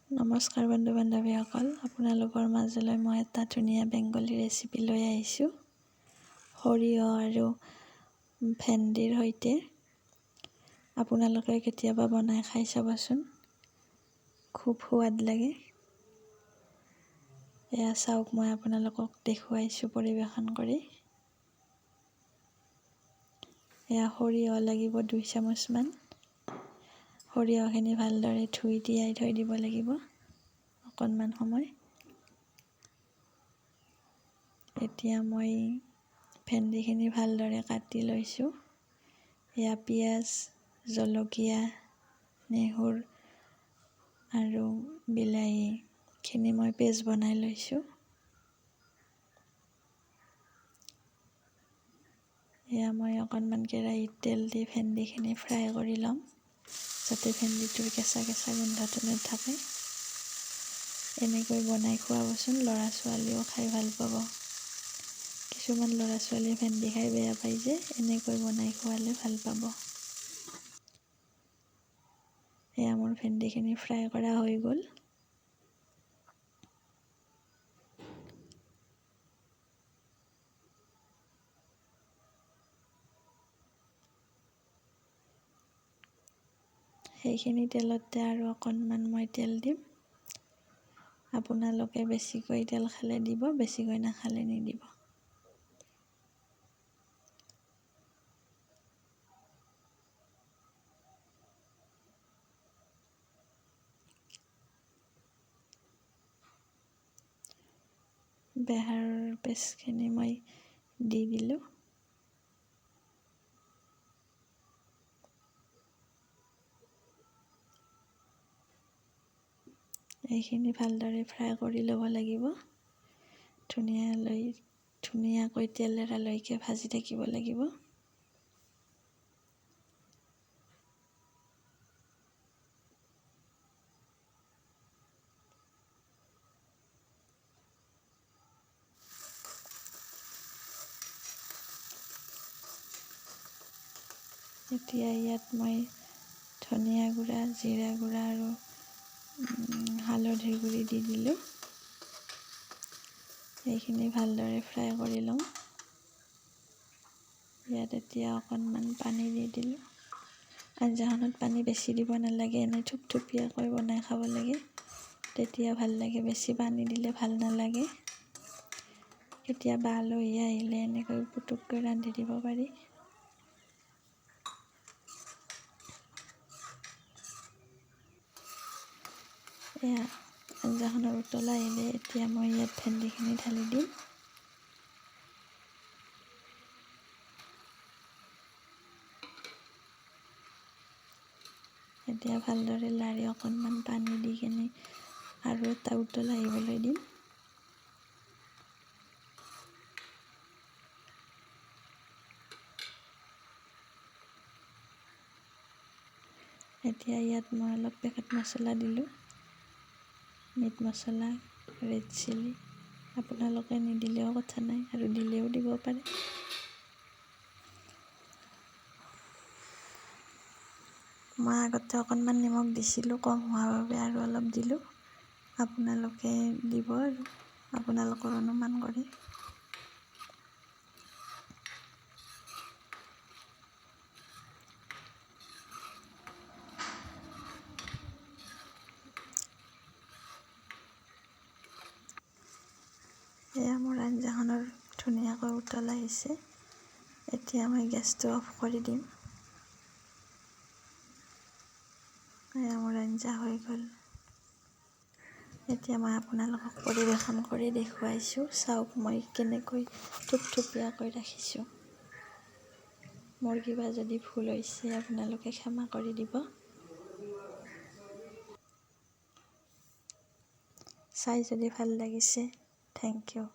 নমস্কাৰ বন্ধু বান্ধৱীসকল, আপোনালোকৰ মাজলৈ মই এটা ধুনীয়া বেংগলী ৰেচিপি লৈ আহিছোঁ। সৰিয়হ আৰু ভেন্দিৰ সৈতে আপোনালোকে কেতিয়াবা বনাই খাই চাবচোন, খুব সোৱাদ লাগে। এয়া চাওক, মই আপোনালোকক দেখুৱাইছোঁ পৰিৱেশন কৰি। এয়া সৰিয়হ লাগিব 2 চামুচমান। সৰিয়হখিনি ভালদৰে ধুই তিয়াই থৈ দিব লাগিব অকণমান সময়। এতিয়া মই ভেন্দিখিনি ভালদৰে কাটি লৈছোঁ। এয়া পিঁয়াজ, জলকীয়া, নেহৰু আৰু বিলাহীখিনি মই পেষ্ট বনাই লৈছোঁ। এয়া মই অকণমান কেৰাহীত তেল দি ভেন্দিখিনি ফ্ৰাই কৰি ল'ম, যাতে ভেন্দিটোৰ কেঁচা কেঁচা গোন্ধটো নাথাকে। এনেকৈ বনাই খুৱাবচোন, ল'ৰা ছোৱালীও খাই ভাল পাব। কিছুমান ল'ৰা ছোৱালীয়ে ভেন্দি খাই বেয়া পায় যে, এনেকৈ বনাই খোৱালে ভাল পাব। এয়া মোৰ ভেন্দিখিনি ফ্ৰাই কৰা হৈ গ'ল। সেইখিনি তেলতে আৰু অকণমান মই তেল দিম। আপোনালোকে বেছিকৈ তেল খালে দিব, বেছিকৈ নাখালে নিদিব। বেহাৰৰ পেষ্টখিনি মই দি দিলোঁ। এইখিনি ভালদৰে ফ্ৰাই কৰি ল'ব লাগিব। ধুনীয়াকৈ তেল এৰালৈকে ভাজি থাকিব লাগিব। এতিয়া ইয়াত মই ধনিয়া গুড়া, জিৰা গুড়া আৰু হালধিৰ গুড়ি দি দিলোঁ। এইখিনি ভালদৰে ফ্ৰাই কৰি লওঁ। ইয়াত এতিয়া অকণমান পানী দি দিলোঁ। আঞ্জাখনত পানী বেছি দিব নালাগে, এনেই থুপথুপীয়াকৈ বনাই খাব লাগে, তেতিয়া ভাল লাগে। বেছি পানী দিলে ভাল নালাগে। কেতিয়াবা আলহী আহিলে এনেকৈ পুটুককৈ ৰান্ধি দিব পাৰি। এয়া আঞ্জাখনৰ উতল আহিলে এতিয়া মই ইয়াত ভেন্দিখিনি ঢালি দিম। এতিয়া ভালদৰে লাৰি অকণমান পানী দি কিনে আৰু এটা উতল আহিবলৈ দিম। এতিয়া ইয়াত মই অলপ পেকেট মছলা দিলোঁ, মিট মছলা, ৰেড চিলি। আপোনালোকে নিদিলেও কথা নাই, আৰু দিলেও দিব পাৰে। মই আগতে অকণমান নিমখ দিছিলোঁ, কম হোৱাৰ বাবে আৰু অলপ দিলোঁ। আপোনালোকে দিব আৰু আপোনালোকৰ অনুমান কৰি। এয়া মোৰ আঞ্জাখনৰ ধুনীয়াকৈ উতল আহিছে। এতিয়া মই গেছটো অফ কৰি দিম। এয়া মোৰ আঞ্জা হৈ গ'ল। এতিয়া মই আপোনালোকক পৰিৱেশন কৰি দেখুৱাইছোঁ। চাওক মই কেনেকৈ থুপথুপীয়াকৈ ৰাখিছোঁ। মোৰ কিবা যদি ভুল হৈছে আপোনালোকে ক্ষমা কৰি দিব। চাই যদি ভাল লাগিছে, থেংক ইউ।